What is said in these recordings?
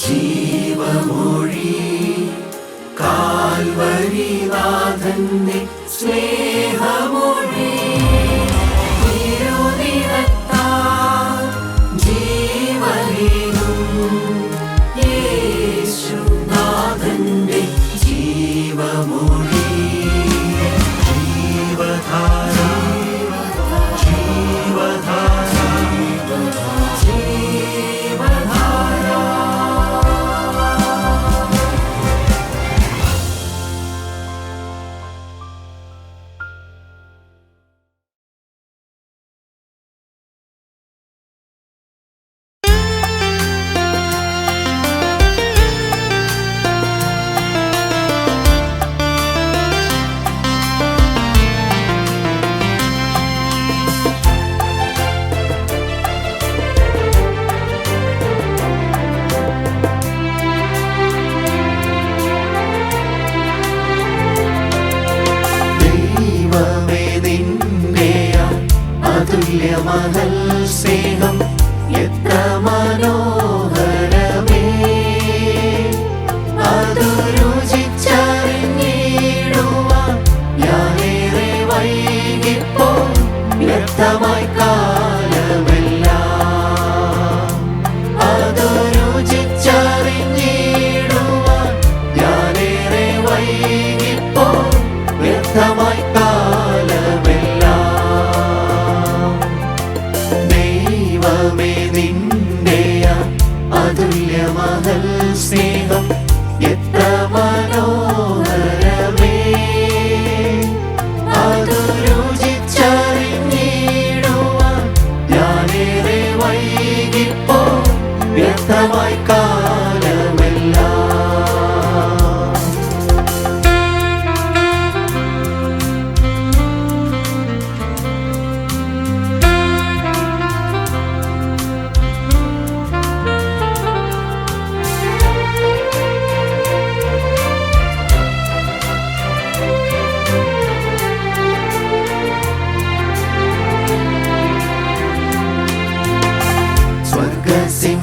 ജീവമൊഴി കാൽവരിനാഥന്റെ സ്നേഹമൊഴി തിരുനിറത്താൽ ജീവനേകും യേശുനാഥന്റെ ജീവമൊഴി ജീവധാര ജീവധാര ജീവധാര. അതുല്യമഹൽ സ്നേഹം എത്ര മനോഹരമേ, അതു രുചിച്ചറിഞ്ഞിടുവാൻ ഞാനേറെ വൈകിപ്പോൾ വ്യക്തമായി കാലമെല്ലാം. അതു രുചിച്ചറിഞ്ഞിടുവാൻ ഞാനേറെ വൈകിപ്പോൾ വ്യക്തമായി കാലമെല്ലാം. ദൈവമേ നിന്റെ അതുല്യമഹൽ സ്നേഹം എത്ര മനോഹരമേ, അതു രുചിച്ചറിഞ്ഞിടുവാൻ ഞാനേറെ വൈകിപ്പോൾ വ്യക്തമായി കാലമെല്ലാം.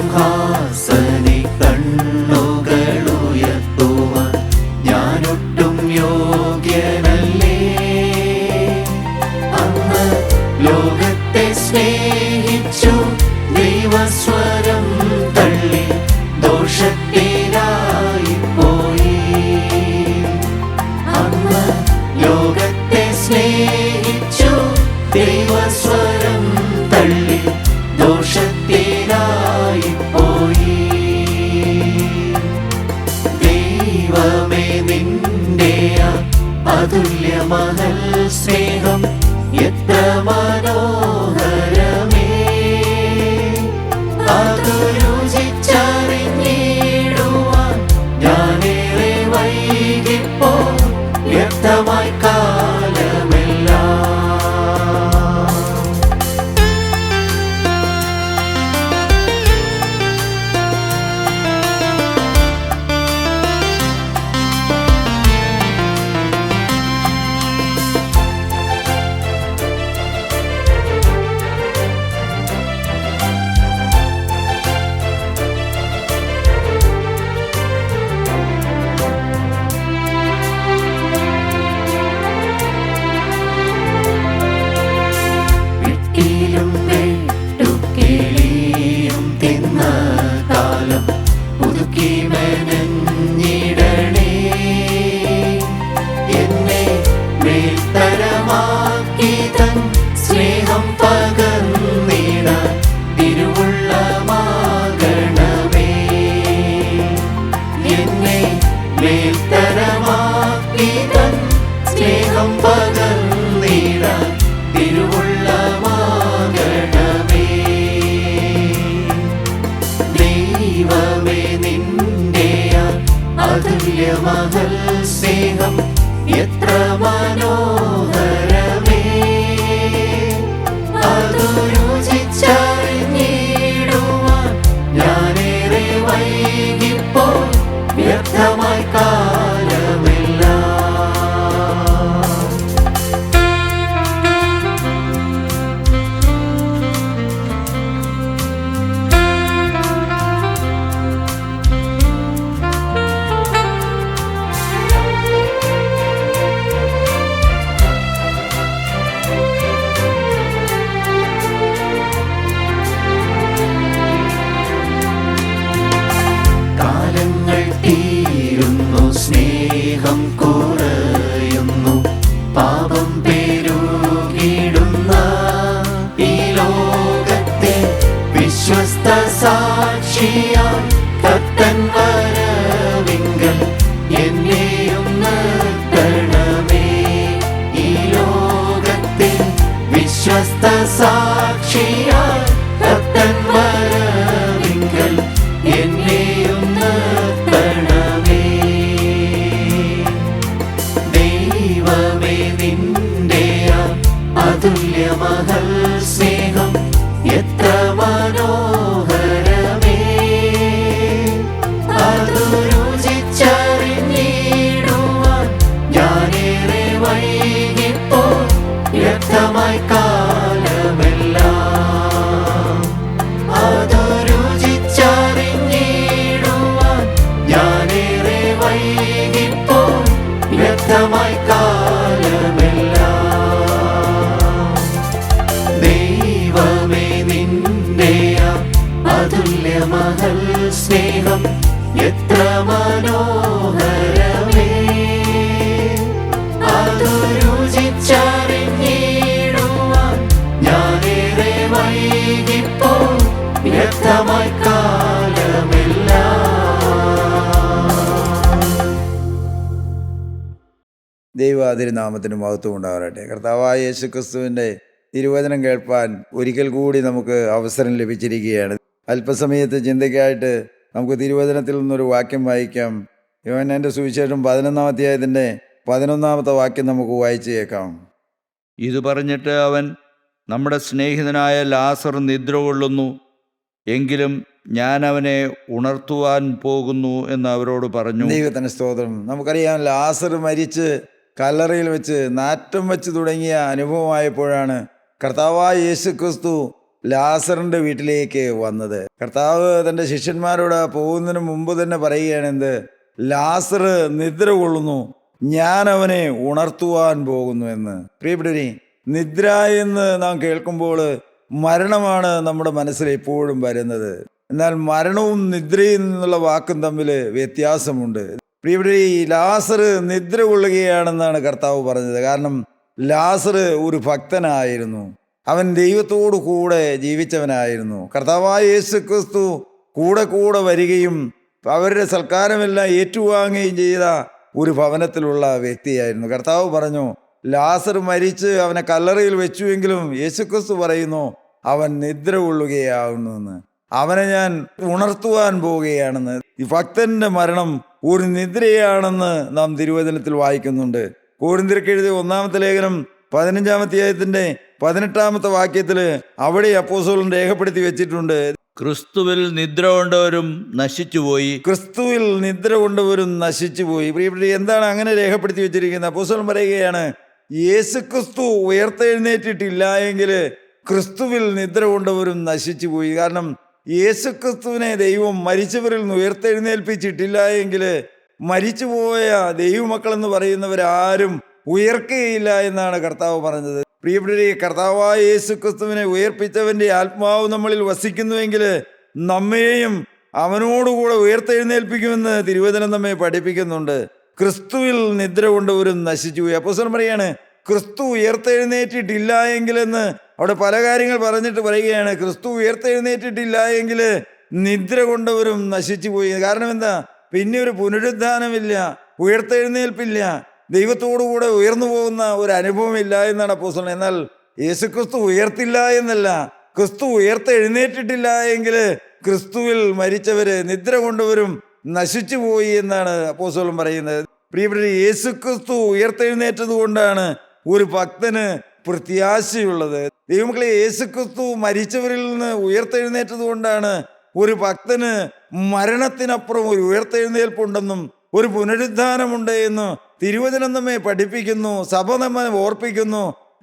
സ്വർഗസിംഹാസനെ കണ്ണുകളുയർത്തുവാൻ ഞാനൊട്ടും യോഗ്യനല്ലേ. അന്ന് ലോകത്തെ സ്നേഹിച്ചു ദൈവസ്വരം തള്ളി ദോഷത്തിലായി പോയി. അന്ന് ലോകത്തെ സ്നേഹിച്ചു ദൈവസ്വരം തള്ളി ദോഷത്തിലായി പോയി. ദൈവമേ നിന്റെ അതുല്യമഹൽ സ്നേഹം എത്ര മനോഹരമേ, അതു രുചിച്ചറിഞ്ഞിടുവാൻ ഞാനേറെ വൈകിപ്പോൾ വ്യക്തമായി കാലമെല്ലാം. സ്നേഹം പകർന്നിടാൻ തിരുവുള്ളമാകണമേ. എന്നെ മേൽത്തരമാക്കി തൻ സ്നേഹം പകർന്നിടാൻ തിരുവുള്ളമാകണമേ. ദൈവമേ നിന്റെ അതുല്യമഹൽ സ്നേഹം എത്ര മനോഹരമേ, അതു രുചിച്ചറിഞ്ഞിടുവാൻ ഞാനേറെ വൈകിപ്പോൾ വ്യക്തമായി കാലമെല്ലാം. ദൈവതിരുനാമത്തിന് മഹത്വം ഉണ്ടാവട്ടെ. കർത്താവായ യേശു ക്രിസ്തുവിൻ്റെ തിരുവചനം കേൾപ്പാൻ ഒരിക്കൽ കൂടി നമുക്ക് അവസരം ലഭിച്ചിരിക്കുകയാണ്. അല്പസമയത്ത് ചിന്തയ്ക്കായിട്ട് നമുക്ക് തിരുവചനത്തിൽ നിന്നൊരു വാക്യം വായിക്കാം. യോഹന്നാന്റെ സുവിശേഷം 11-ാം അധ്യായത്തിൻ്റെ 11-ാമത്തെ വാക്യം നമുക്ക് വായിച്ചു കേൾക്കാം. ഇത് പറഞ്ഞിട്ട് അവൻ, നമ്മുടെ സ്നേഹിതനായ ലാസർ നിദ്ര കൊള്ളുന്നു, എങ്കിലും ഞാൻ അവനെ ഉണർത്തുവാൻ പോകുന്നു എന്ന് അവരോട് പറഞ്ഞു. ദൈവത്തിന് സ്തോത്രം. നമുക്കറിയാം, ലാസർ മരിച്ച് കല്ലറയിൽ വെച്ച് നാറ്റം വെച്ച് തുടങ്ങിയ അനുഭവമായപ്പോഴാണ് കർത്താവായ യേശു ക്രിസ്തു ലാസറിൻ്റെ വീട്ടിലേക്ക് വന്നത്. കർത്താവ് തൻ്റെ ശിഷ്യന്മാരോട് പോകുന്നതിന് മുമ്പ് തന്നെ പറയുകയാണ്, എന്ത്? ലാസർ നിദ്ര കൊള്ളുന്നു, ഞാൻ അവനെ ഉണർത്തുവാൻ പോകുന്നു എന്ന്. പ്രിയപ്പെട്ടവരെ, നിദ്ര എന്ന് നാം കേൾക്കുമ്പോൾ മരണമാണ് നമ്മുടെ മനസ്സിൽ എപ്പോഴും വരുന്നത്. എന്നാൽ മരണവും നിദ്രയും എന്നുള്ള വാക്കും തമ്മിൽ വ്യത്യാസമുണ്ട്. പ്രിയപ്പെട്ടവരെ, ഈ ലാസർ നിദ്ര കൊള്ളുകയാണെന്നാണ് കർത്താവ് പറഞ്ഞത്. കാരണം ലാസർ ഒരു ഭക്തനായിരുന്നു, അവൻ ദൈവത്തോടു കൂടെ ജീവിച്ചവനായിരുന്നു. കർത്താവായ യേശു ക്രിസ്തു കൂടെ കൂടെ വരികയും അവരുടെ സൽക്കാരമെല്ലാം ഏറ്റുവാങ്ങുകയും ചെയ്ത ഒരു ഭവനത്തിലുള്ള വ്യക്തിയായിരുന്നു. കർത്താവ് പറഞ്ഞു, ലാസർ മരിച്ച് അവനെ കല്ലറയിൽ വെച്ചുവെങ്കിലും യേശുക്രിസ്തു പറയുന്നു, അവൻ നിദ്ര കൊള്ളുകയാകുന്നു, അവനെ ഞാൻ ഉണർത്തുവാൻ പോവുകയാണെന്ന്. ഈ ഭക്തന്റെ മരണം ഒരു നിദ്രയാണെന്ന് നാം തിരുവചനത്തിൽ വായിക്കുന്നുണ്ട്. കൊരിന്ത്യർക്ക് എഴുതിയ 1-ാമത്തെ ലേഖനം 15-ാം അധ്യായത്തിന്റെ 18-ാമത്തെ വാക്യത്തിൽ അവിടെ അപ്പോസ്തലൻ രേഖപ്പെടുത്തി വെച്ചിട്ടുണ്ട്, ക്രിസ്തുവിൽ നിദ്ര കൊണ്ടവരും നശിച്ചുപോയി. ക്രിസ്തുവിൽ നിദ്ര കൊണ്ടവരും നശിച്ചുപോയി. പ്രിയപ്പെട്ട, എന്താണ് അങ്ങനെ രേഖപ്പെടുത്തി വെച്ചിരിക്കുന്നത്? അപ്പോസ്തലൻ പറയുകയാണ്, യേശുക്രിസ്തു ഉയർത്തെഴുന്നേറ്റിട്ടില്ല എങ്കിൽ ക്രിസ്തുവിൽ നിദ്ര കൊണ്ടവരും നശിച്ചുപോയി. കാരണം യേശുക്രിസ്തുവിനെ ദൈവം മരിച്ചവരിൽ നിന്ന് ഉയർത്തെഴുന്നേൽപ്പിച്ചിട്ടില്ല എങ്കിൽ മരിച്ചുപോയ ദൈവമക്കളെന്ന് പറയുന്നവരാരും ഉയർക്കുകയില്ല എന്നാണ് കർത്താവ് പറഞ്ഞത്. പ്രിയപ്പെട്ടവരെ, കർത്താവായ യേശുക്രിസ്തുവിനെ ഉയർപ്പിച്ചവന്റെ ആത്മാവ് നമ്മളിൽ വസിക്കുന്നുവെങ്കിൽ നമ്മെയും അവനോടുകൂടെ ഉയർത്തെഴുന്നേൽപ്പിക്കുമെന്ന് തിരുവചനം നമ്മെ പഠിപ്പിക്കുന്നുണ്ട്. ക്രിസ്തുവിൽ നിദ്ര കൊണ്ടവരും നശിച്ചുപോയി. അപ്പോസ്തലൻ പറയാണ്, ക്രിസ്തു ഉയർത്തെഴുന്നേറ്റിട്ടില്ല എങ്കിലെന്ന് അവിടെ പല കാര്യങ്ങൾ പറഞ്ഞിട്ട് പറയുകയാണ്. ക്രിസ്തു ഉയർത്തെഴുന്നേറ്റിട്ടില്ല എങ്കിൽ നിദ്ര കൊണ്ടവരും നശിച്ചുപോയി. കാരണം എന്താ? പിന്നെ ഒരു പുനരുദ്ധാനമില്ല, ഉയർത്തെഴുന്നേൽപ്പില്ല, ദൈവത്തോടുകൂടെ ഉയർന്നു പോകുന്ന ഒരു അനുഭവമില്ല എന്നാണ് അപ്പോസ്തലൻ. എന്നാൽ യേശുക്രിസ്തു ഉയർത്തില്ല എന്നല്ല, ക്രിസ്തു ഉയർത്തെഴുന്നേറ്റിട്ടില്ല എങ്കിൽ ക്രിസ്തുവിൽ മരിച്ചവര് നിദ്ര കൊണ്ടവരും നശിച്ചുപോയി എന്നാണ് അപ്പോസ്തലൻ പറയുന്നത്. പ്രിയപ്പെട്ട, യേശുക്രിസ്തു ഉയർത്തെഴുന്നേറ്റത് കൊണ്ടാണ് ഒരു ഭക്തന് പ്രത്യാശയുള്ളത്. ദൈവമക്കളെ, യേശുക്രിസ്തു മരിച്ചവരിൽ നിന്ന് ഉയർത്തെഴുന്നേറ്റത് കൊണ്ടാണ് ഒരു ഭക്തന് മരണത്തിനപ്പുറം ഒരു ഉയർത്തെഴുന്നേൽപ്പുണ്ടെന്നും ഒരു പുനരുദ്ധാനമുണ്ട് എന്ന് തിരുവചനം നമ്മെ പഠിപ്പിക്കുന്നു, സഭ നമ്മെ ഓർപ്പിക്കുന്നു.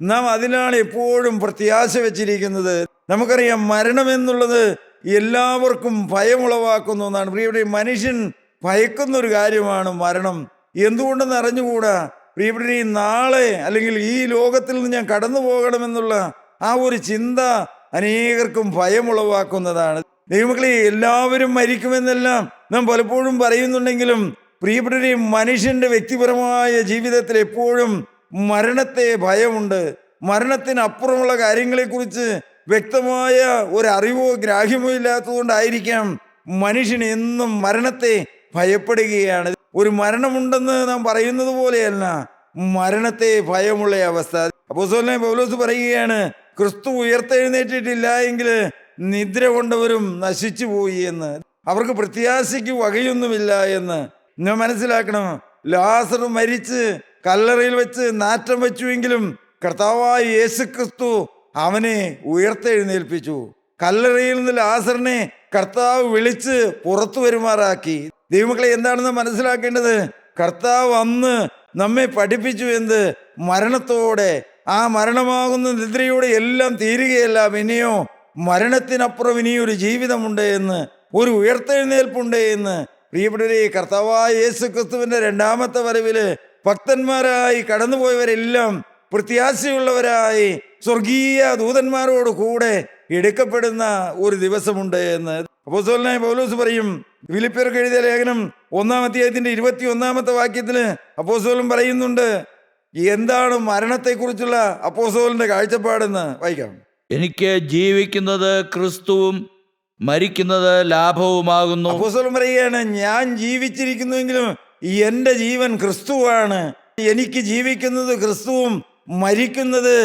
നാം അതിനാണ് എപ്പോഴും പ്രത്യാശ വെച്ചിരിക്കുന്നത്. നമുക്കറിയാം, മരണം എന്നുള്ളത് എല്ലാവർക്കും ഭയമുളവാക്കുന്നു എന്നാണ്. പ്രിയപ്പെട്ട, മനുഷ്യൻ ഭയക്കുന്നൊരു കാര്യമാണ് മരണം. എന്തുകൊണ്ടെന്ന് അറിഞ്ഞുകൂടാ. പ്രിയപ്പെട്ട, നാളെ അല്ലെങ്കിൽ ഈ ലോകത്തിൽ നിന്ന് ഞാൻ കടന്നു പോകണമെന്നുള്ള ആ ഒരു ചിന്ത അനേകർക്കും ഭയമുളവാക്കുന്നതാണ്. ദൈവമക്കളെ, എല്ലാവരും മരിക്കുമെന്നെല്ലാം നാം പലപ്പോഴും പറയുന്നുണ്ടെങ്കിലും പ്രിയപ്പെട്ട, മനുഷ്യന്റെ വ്യക്തിപരമായ ജീവിതത്തിൽ എപ്പോഴും മരണത്തെ ഭയമുണ്ട്. മരണത്തിനപ്പുറമുള്ള കാര്യങ്ങളെക്കുറിച്ച് വ്യക്തമായ ഒരറിവോ ഗ്രാഹ്യമോ ഇല്ലാത്തതുകൊണ്ടായിരിക്കാം മനുഷ്യൻ എന്നും മരണത്തെ ഭയപ്പെടുകയാണ്. ഒരു മരണമുണ്ടെന്ന് നാം പറയുന്നത് പോലെയല്ല മരണത്തെ ഭയമുള്ള അവസ്ഥ. അപ്പോസ്തലനായ പൗലോസ് പറയുകയാണ്, ക്രിസ്തു ഉയർത്തെഴുന്നേറ്റിട്ടില്ല എങ്കിൽ നിദ്ര കൊണ്ടവരും നശിച്ചുപോയി എന്ന്. അവർക്ക് പ്രത്യാശയ്ക്ക് വകയൊന്നുമില്ല എന്ന് നാം മനസ്സിലാക്കണം. ലാസർ മരിച്ച് കല്ലറയിൽ വെച്ച് നാറ്റം വെച്ചുവെങ്കിലും കർത്താവായ യേശുക്രിസ്തു അവനെ ഉയർത്തെഴുന്നേൽപ്പിച്ചു. കല്ലറയിൽ നിന്ന് ലാസറിനെ കർത്താവ് വിളിച്ച് പുറത്തു വരുമാറാക്കി. ദൈവമക്കളെ, എന്താണെന്ന് മനസ്സിലാക്കേണ്ടത്? കർത്താവ് അന്ന് നമ്മെ പഠിപ്പിച്ചു എന്ത്? മരണത്തോടെ, ആ മരണമാകുന്ന നിദ്രയോടെ എല്ലാം തീരുകയല്ല, പിന്നെയോ മരണത്തിനപ്പുറം ഇനിയൊരു ജീവിതമുണ്ട് എന്ന്, ഒരു ഉയർത്തെഴുന്നേൽപ്പുണ്ട് എന്ന്. പ്രിയപ്പെട്ടവരെ, കർത്താവായ യേശുക്രിസ്തുവിന്റെ 2-ാമത്തെ വരവില് ഭക്തന്മാരായി കടന്നുപോയവരെല്ലാം പ്രത്യാശയുള്ളവരായി സ്വർഗീയ ദൂതന്മാരോട് കൂടെ എടുക്കപ്പെടുന്ന ഒരു ദിവസമുണ്ട് എന്ന് അപ്പോസ്തലനായ പൗലോസ് പറയും. ഫിലിപ്പിയർക്ക് എഴുതിയ ലേഖനം 1-ാം അധ്യായത്തിന്റെ 21-ാമത്തെ വാക്യത്തില് അപ്പോസ്തലൻ പറയുന്നുണ്ട്, എന്താണ് മരണത്തെക്കുറിച്ചുള്ള അപ്പോസ്തലന്റെ കാഴ്ചപ്പാടെന്ന് വായിക്കാം. എനിക്ക് ജീവിക്കുന്നത് ക്രിസ്തുവും മരിക്കുന്നത് ലാഭവുമാകുന്നു. അപ്പോസ്തലൻ പറയുകയാണ്, ഞാൻ ജീവിച്ചിരിക്കുന്നുവെങ്കിലും എന്റെ ജീവൻ ക്രിസ്തുവാണ്, എനിക്ക് ജീവിക്കുന്നത് ക്രിസ്തുവും മരിക്കുന്നത്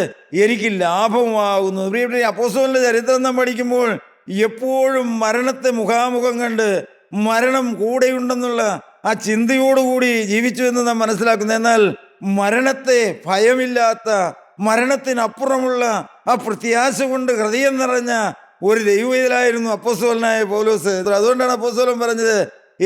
എനിക്ക് ലാഭമാകുന്നു. പ്രിയപ്പെട്ട അപ്പോസ്തലന്റെ ചരിത്രം നാം പഠിക്കുമ്പോൾ എപ്പോഴും മരണത്തെ മുഖാമുഖം കണ്ട് മരണം കൂടെയുണ്ടെന്നുള്ള ആ ചിന്തയോടുകൂടി ജീവിച്ചു എന്ന് നാം മനസ്സിലാക്കുന്നു. എന്നാൽ മരണത്തെ ഭയമില്ലാത്ത, മരണത്തിനപ്പുറമുള്ള ആ പ്രത്യാശ കൊണ്ട് ഹൃദയം നിറഞ്ഞ ഒരു ദൈവവേദനായിരുന്നു അപ്പോസ്തലനായ പൗലോസ്. അതുകൊണ്ടാണ് അപ്പോസ്തലൻ പറഞ്ഞത്,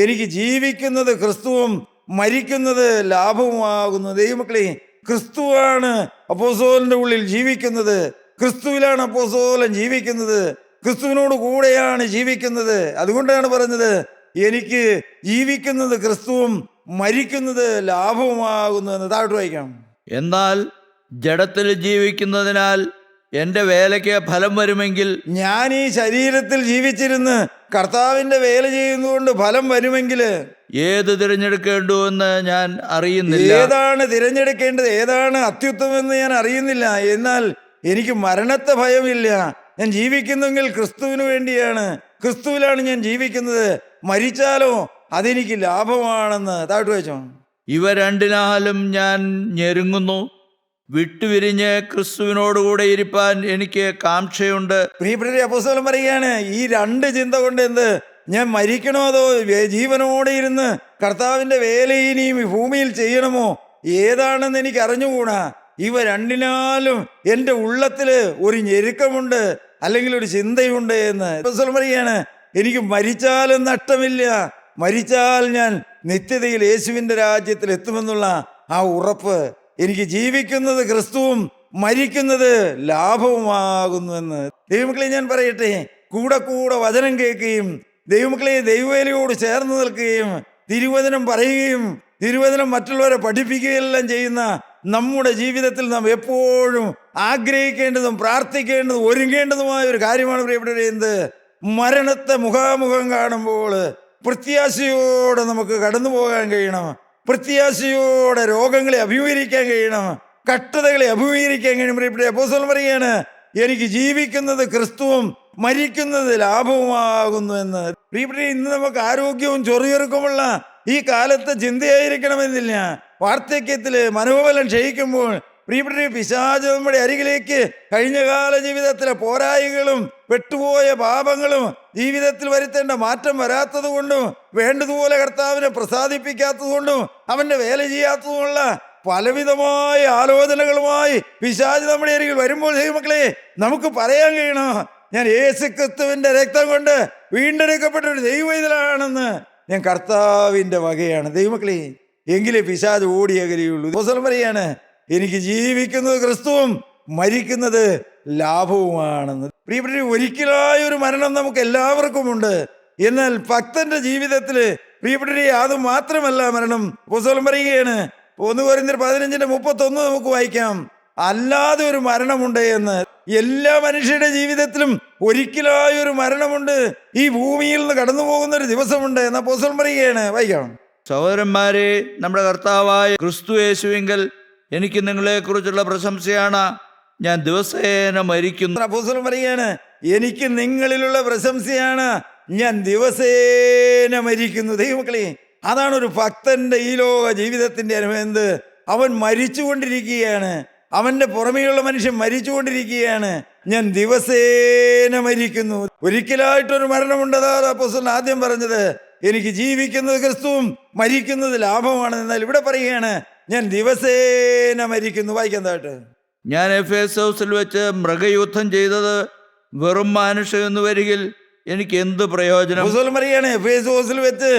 എനിക്ക് ജീവിക്കുന്നത് ക്രിസ്തുവും മരിക്കുന്നത് ലാഭവുമാകുന്നു. ദൈവമക്കളെ, ക്രിസ്തുവാണ് അപ്പോസ്തലന്റെ ഉള്ളിൽ ജീവിക്കുന്നത്. ക്രിസ്തുവിലാണ് അപ്പോസ്തലൻ ജീവിക്കുന്നത്. ക്രിസ്തുവിനോട് കൂടെയാണ് ജീവിക്കുന്നത്. അതുകൊണ്ടാണ് പറഞ്ഞത്, എനിക്ക് ജീവിക്കുന്നത് ക്രിസ്തുവും മരിക്കുന്നത് ലാഭവുമാകുന്നു എന്ന്. താഴോട്ട് വായിക്കാം. എന്നാൽ ജഡത്തിൽ ജീവിക്കുന്നതിനാൽ എൻ്റെ വേലയ്ക്ക് ഫലം വരുമെങ്കിൽ, ഞാൻ ഈ ശരീരത്തിൽ ജീവിച്ചിരുന്ന് കർത്താവിന്റെ വേല ചെയ്യുന്നതുകൊണ്ട് ഫലം വരുമെങ്കിൽ ഏത് തിരഞ്ഞെടുക്കേണ്ടു എന്ന് ഞാൻ അറിയുന്നില്ല. ഏതാണ് തിരഞ്ഞെടുക്കേണ്ടത്, ഏതാണ് അത്യുത്തമെന്ന് ഞാൻ അറിയുന്നില്ല. എന്നാൽ എനിക്ക് മരണത്തെ ഭയമില്ല. ഞാൻ ജീവിക്കുന്നെങ്കിൽ ക്രിസ്തുവിന് വേണ്ടിയാണ്. ക്രിസ്തുവിലാണ് ഞാൻ ജീവിക്കുന്നത്. മരിച്ചാലോ അതെനിക്ക് ലാഭമാണെന്ന്. താഴ്ത്തു വെച്ചോ. ഇവ രണ്ടിനാലും ഞാൻ ഞെരുങ്ങുന്നു. വിട്ടുപിരിഞ്ഞ് ക്രിസ്തുവിനോടുകൂടെ ഇരിപ്പാൻ എനിക്ക് കാംക്ഷയുണ്ട്. പ്രിയപ്പെട്ട അപ്പോസ്തലൻ പറയുകയാണ്, ഈ രണ്ട് ചിന്ത കൊണ്ട് എന്ത്, ഞാൻ മരിക്കണോ അതോ ജീവനോടെ ഇരുന്ന് കർത്താവിന്റെ വേല ഇനിയും ഭൂമിയിൽ ചെയ്യണമോ, ഏതാണെന്ന് എനിക്ക് അറിഞ്ഞുകൂടാ. ഇവ രണ്ടിനാലും എൻ്റെ ഉള്ളത്തില് ഒരു ഞെരുക്കമുണ്ട്, അല്ലെങ്കിൽ ഒരു ചിന്തയുണ്ട് എന്ന് അപ്പോസ്തലൻ പറയുകയാണ്. എനിക്ക് മരിച്ചാലും നഷ്ടമില്ല, മരിച്ചാൽ ഞാൻ നിത്യതയിൽ യേശുവിൻ്റെ രാജ്യത്തിൽ എത്തുമെന്നുള്ള ആ ഉറപ്പ്. എനിക്ക് ജീവിക്കുന്നത് ക്രിസ്തുവും മരിക്കുന്നത് ലാഭവുമാകുന്നു എന്ന്. ദൈവമക്കളെ, ഞാൻ പറയട്ടെ, കൂടെ കൂടെ വചനം കേൾക്കുകയും ദൈവമക്കളെ ദൈവവേലയോട് ചേർന്ന് നിൽക്കുകയും തിരുവചനം പറയുകയും തിരുവചനം മറ്റുള്ളവരെ പഠിപ്പിക്കുകയെല്ലാം ചെയ്യുന്ന നമ്മുടെ ജീവിതത്തിൽ നാം എപ്പോഴും ആഗ്രഹിക്കേണ്ടതും പ്രാർത്ഥിക്കേണ്ടതും ഒരുങ്ങേണ്ടതുമായ ഒരു കാര്യമാണ് പ്രിയപ്പെട്ടവരെ. എന്ത്, മരണത്തെ മുഖാമുഖം കാണുമ്പോൾ പ്രത്യാശയോടെ നമുക്ക് കടന്നു പോകാൻ കഴിയണം. പ്രത്യാശയോടെ രോഗങ്ങളെ അഭിമുഖീകരിക്കാൻ കഴിയണം. കഷ്ടതകളെ അഭിമുഖീകരിക്കാൻ കഴിയും. പ്രിയപ്പെട്ട അപ്പോസ്തലൻ പറയുകയാണ്, എനിക്ക് ജീവിക്കുന്നത് ക്രിസ്തുവും മരിക്കുന്നത് ലാഭവുമാകുന്നു എന്ന്. പ്രിയപ്പെട്ട, ഇന്ന് നമുക്ക് ആരോഗ്യവും ചൊറിയൊരുക്കമുള്ള ഈ കാലത്ത് ചിന്തയായിരിക്കണമെന്നില്ല. വാർദ്ധക്യത്തില് മനോബലം ക്ഷയിക്കുമ്പോൾ പ്രിയപ്പെട്ട പിശാച് നമ്മുടെ അരികിലേക്ക് കഴിഞ്ഞകാല ജീവിതത്തിലെ പോരായികളും പെട്ടുപോയ പാപങ്ങളും ജീവിതത്തിൽ വരുത്തേണ്ട മാറ്റം വരാത്തത് കൊണ്ടും വേണ്ടതുപോലെ കർത്താവിനെ പ്രസാദിപ്പിക്കാത്തത് കൊണ്ടും അവന്റെ വേല ചെയ്യാത്തതുമുള്ള പലവിധമായ ആലോചനകളുമായി പിശാച് നമ്മുടെ അരികിൽ വരുമ്പോൾ ദൈവമക്കളെ നമുക്ക് പറയാൻ കഴിയണം, ഞാൻ യേശുക്രിസ്തുവിന്റെ രക്തം കൊണ്ട് വീണ്ടെടുക്കപ്പെട്ട ഒരു ദൈവവേദനാണെന്ന്. ഞാൻ കർത്താവിന്റെ വകയാണ്. ദൈവമക്കളെ, എങ്കിലേ പിശാച് ഓടിയകലെയുള്ളൂ. അപ്പോസ്തലൻ പറയാണ്, എനിക്ക് ജീവിക്കുന്നത് ക്രിസ്തുവും മരിക്കുന്നത് ലാഭവുമാണെന്ന്. പ്രിയപ്പെട്ട, ഒരിക്കലായൊരു മരണം നമുക്ക് എല്ലാവർക്കും ഉണ്ട്. എന്നാൽ ഭക്തന്റെ ജീവിതത്തില് പ്രിയപ്പെട്ട അത് മാത്രമല്ല മരണം. അപ്പോസ്തലൻ പറയുകയാണ്, 1 കൊരിന്ത്യർ 15:31 നമുക്ക് വായിക്കാം, അല്ലാതെ ഒരു മരണമുണ്ട് എന്ന്. എല്ലാ മനുഷ്യരുടെ ജീവിതത്തിലും ഒരിക്കലായൊരു മരണമുണ്ട്. ഈ ഭൂമിയിൽ നിന്ന് കടന്നു പോകുന്ന ഒരു ദിവസമുണ്ട് എന്ന് അപ്പോസ്തലൻ പറയുകയാണ്. വായിക്കാം. സഹോദരന്മാരെ, നമ്മുടെ കർത്താവായ ക്രിസ്തു യേശുവിങ്കൽ എനിക്ക് നിങ്ങളെക്കുറിച്ചുള്ള പ്രശംസയാണ്. ഞാൻ ദിവസേന മരിക്കുന്നു. അപ്പോസ്തലൻ പറയുകയാണ്, എനിക്ക് നിങ്ങളിലുള്ള പ്രശംസയാണ്, ഞാൻ ദിവസേന മരിക്കുന്നു. ദൈവമക്കളെ, അതാണ് ഒരു ഭക്തന്റെ ഈ ലോക ജീവിതത്തിന്റെ അനുഭവം. അവൻ മരിച്ചുകൊണ്ടിരിക്കുകയാണ്. അവന്റെ പുറമേയുള്ള മനുഷ്യൻ മരിച്ചുകൊണ്ടിരിക്കുകയാണ്. ഞാൻ ദിവസേന മരിക്കുന്നു. ഒരിക്കലായിട്ടൊരു മരണമുണ്ട്. അതാണ് അപ്പോസ്തലൻ ആദ്യം പറഞ്ഞത്, എനിക്ക് ജീവിക്കുന്നത് ക്രിസ്തുവും മരിക്കുന്നത് ലാഭമാണ്. എന്നാൽ ഇവിടെ പറയുകയാണ്, ഞാൻ ദിവസേന മരിക്കുന്നു. വായിക്കുന്നതായിട്ട്, ഞാൻ എഫേസോസിൽ വെച്ച് മൃഗയുദ്ധം ചെയ്തത് വെറും മാനുഷം എന്ന് വരികിൽ എനിക്ക് എന്ത് പ്രയോജനം? അപ്പോസ്തലൻ പറയാണ്, എഫേസോസിൽ വെച്ച്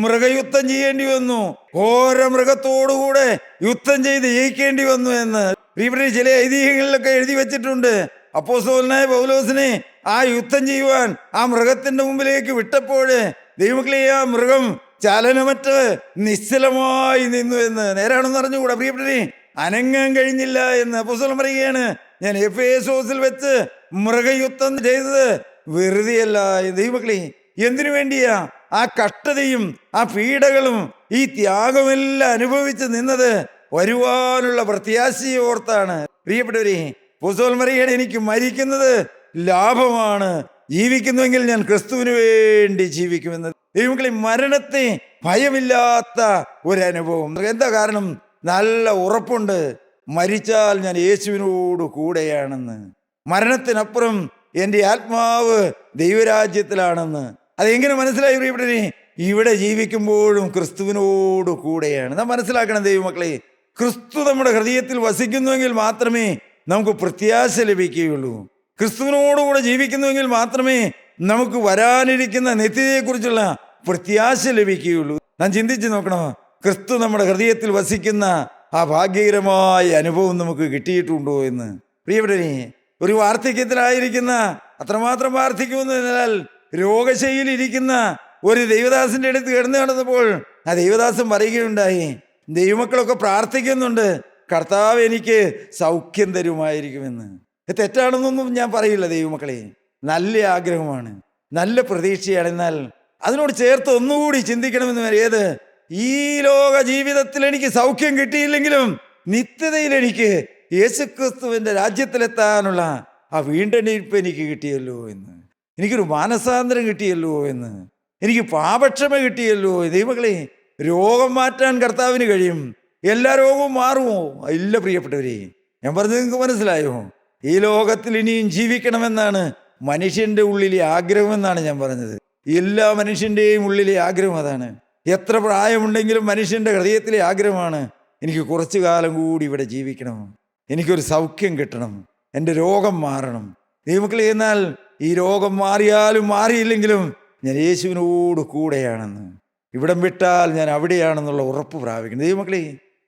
മൃഗയുദ്ധം ചെയ്യേണ്ടി വന്നു, ഓരോ മൃഗത്തോടുകൂടെ യുദ്ധം ചെയ്ത് ജയിക്കേണ്ടി വന്നു എന്ന്. ഇവിടെ ചില ഐതിഹ്യങ്ങളിലൊക്കെ എഴുതി വെച്ചിട്ടുണ്ട്. അപ്പോസ്തലനായ പൗലോസിനെ ആ യുദ്ധം ചെയ്യുവാൻ ആ മൃഗത്തിന്റെ മുമ്പിലേക്ക് വിട്ടപ്പോൾ ദൈവമക്കളെ, ആ മൃഗം ചലനമറ്റ് നിശ്ചലമായി നിന്നു എന്ന്. നേരാണെന്ന് അറിഞ്ഞുകൂടാ പ്രിയപ്പെട്ടവരെ, അനങ്ങാൻ കഴിഞ്ഞില്ല എന്ന് അപ്പോസ്തലൻ പറയുകയാണ്. ഞാൻ എഫേസോസിൽ വെച്ച് മൃഗയുദ്ധം ചെയ്തത് വെറുതെയല്ല. ദൈവമക്കളെ, എന്തിനു വേണ്ടിയാ ആ കഷ്ടതയും ആ പീഡകളും ഈ ത്യാഗമെല്ലാം അനുഭവിച്ച് നിന്നത്? വരുവാനുള്ള പ്രത്യാശയെ ഓർത്താണ്. പ്രിയപ്പെട്ടവരെ, അപ്പോസ്തലൻ പറയുകയാണ്, എനിക്ക് മരിക്കുന്നത് ലാഭമാണ്, ജീവിക്കുന്നുവെങ്കിൽ ഞാൻ ക്രിസ്തുവിന് വേണ്ടി ജീവിക്കുമെന്ന്. ദൈവമക്കളെ, മരണത്തെ ഭയമില്ലാത്ത ഒരനുഭവം. എന്താ കാരണം? നല്ല ഉറപ്പുണ്ട്, മരിച്ചാൽ ഞാൻ യേശുവിനോട് കൂടെയാണെന്ന്. മരണത്തിനപ്പുറം എൻ്റെ ആത്മാവ് ദൈവരാജ്യത്തിലാണെന്ന്. അതെങ്ങനെ മനസ്സിലായി പ്രിയപ്പെട്ടവരെ? ഇവിടെ ജീവിക്കുമ്പോഴും ക്രിസ്തുവിനോട് കൂടെയാണ്. നാം മനസ്സിലാക്കണം ദൈവമക്കളെ, ക്രിസ്തു നമ്മുടെ ഹൃദയത്തിൽ വസിക്കുന്നുവെങ്കിൽ മാത്രമേ നമുക്ക് പ്രത്യാശ ലഭിക്കുകയുള്ളൂ. ക്രിസ്തുവിനോടുകൂടെ ജീവിക്കുന്നുവെങ്കിൽ മാത്രമേ നമുക്ക് വരാനിരിക്കുന്ന നിത്യതയെക്കുറിച്ചുള്ള പ്രത്യാശ ലഭിക്കുകയുള്ളൂ. നാം ചിന്തിച്ച് നോക്കണം, ക്രിസ്തു നമ്മുടെ ഹൃദയത്തിൽ വസിക്കുന്ന ആ ഭാഗ്യകരമായ അനുഭവം നമുക്ക് കിട്ടിയിട്ടുണ്ടോ എന്ന്. പ്രിയപ്പെട്ടവരെ, ഒരു വാർദ്ധക്യത്തിലായിരിക്കുന്ന, അത്രമാത്രം വാർദ്ധക്യമെന്നതിനാൽ രോഗശൈലിയിരിക്കുന്ന ഒരു ദൈവദാസന്റെ അടുത്ത് കിടന്നു കിടന്നപ്പോൾ ആ ദൈവദാസൻ പറയുകയുണ്ടായി, ദൈവമക്കളൊക്കെ പ്രാർത്ഥിക്കുന്നുണ്ട്, കർത്താവ് എനിക്ക് സൗഖ്യം തരുമായിരിക്കുമെന്ന്. തെറ്റാണെന്നൊന്നും ഞാൻ പറയില്ല ദൈവമക്കളെ, നല്ല ആഗ്രഹമാണ്, നല്ല പ്രതീക്ഷയാണ്. എന്നാൽ അതിനോട് ചേർത്ത് ഒന്നുകൂടി ചിന്തിക്കണമെന്ന് വരെ, ഏത് ഈ ലോക ജീവിതത്തിൽ എനിക്ക് സൗഖ്യം കിട്ടിയില്ലെങ്കിലും നിത്യതയിൽ എനിക്ക് യേശുക്രിസ്തുവിൻ്റെ രാജ്യത്തിലെത്താനുള്ള ആ വീണ്ടെടുപ്പ് എനിക്ക് കിട്ടിയല്ലോ എന്ന്, എനിക്കൊരു മാനസാന്തരം കിട്ടിയല്ലോ എന്ന്, എനിക്ക് പാപക്ഷമ കിട്ടിയല്ലോ. ദൈവമക്കളെ, രോഗം മാറ്റാൻ കർത്താവിന് കഴിയും. എല്ലാ രോഗവും മാറുമോ? ഇല്ല പ്രിയപ്പെട്ടവരെ, ഞാൻ പറഞ്ഞത് നിങ്ങൾക്ക് മനസ്സിലായോ? ഈ ലോകത്തിൽ ഇനിയും ജീവിക്കണമെന്നാണ് മനുഷ്യൻ്റെ ഉള്ളിലെ ആഗ്രഹമെന്നാണ് ഞാൻ പറഞ്ഞത്. എല്ലാ മനുഷ്യൻ്റെയും ഉള്ളിലെ ആഗ്രഹം അതാണ്. എത്ര പ്രായമുണ്ടെങ്കിലും മനുഷ്യൻ്റെ ഹൃദയത്തിലെ ആഗ്രഹമാണ്, എനിക്ക് കുറച്ചു കാലം കൂടി ഇവിടെ ജീവിക്കണം, എനിക്കൊരു സൗഖ്യം കിട്ടണം, എൻ്റെ രോഗം മാറണം. ദൈവമക്കളെ, എന്നാൽ ഈ രോഗം മാറിയാലും മാറിയില്ലെങ്കിലും ഞാൻ യേശുവിനോട് കൂടെയാണെന്ന്, ഇവിടം വിട്ടാൽ ഞാൻ അവിടെയാണെന്നുള്ള ഉറപ്പ് പ്രാപിക്കണം. ദൈവമക്കളെ,